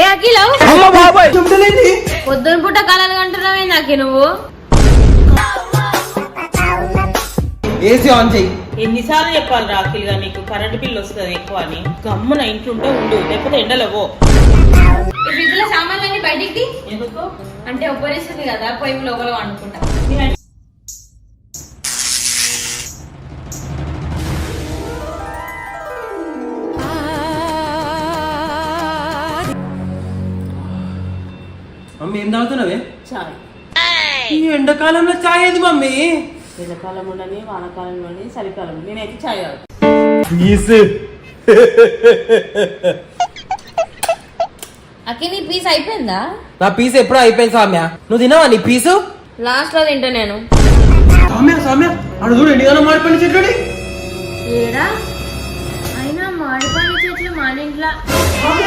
ఏ అఖిల పొద్దున పూట కళలు అంటున్నావే నాకే నువ్వు ఏసీ ఆన్ చెయ్యి. ఎన్నిసార్లు చెప్పాలి రాఖీలుగా నీకు కరెంట్ బిల్ వస్తుంది ఎక్కువ అని. గమ్మున ఇంట్లో ఉండు, లేకపోతే ఎండలవో. ఫ్రిడ్జ్ లో సామాన్లన్నీ బయటికి ఎందుకు అంటే ఉబ్బరిస్తుంది కదా, పొయ్యి లోపల వండుకుంటా. మమ్మీ ఏం తాగుతున్నావే? చాయ్. ఈ ఎండాకాలంలో చాయ్ ఏది మమ్మీ? ఎండాకాలం ఉండని, వానకాలం ఉండని, చలికాలం. నేనైతే చాయ్ తాగుతా. అక్కి నీ పీస్ అయిపోయిందా? నా పీస్ ఎప్పుడో అయిపోయింది సామ్య. నువ్వు తినవా నీ పీసు? లాస్ట్ లో తింటా నేను. సామ్య సామ్య అడు చూడు ఎన్నిగానో మాడిపోయిన చెట్లు. ఏడా అయినా మాడిపోయిన చెట్లు మన ఇంట్లో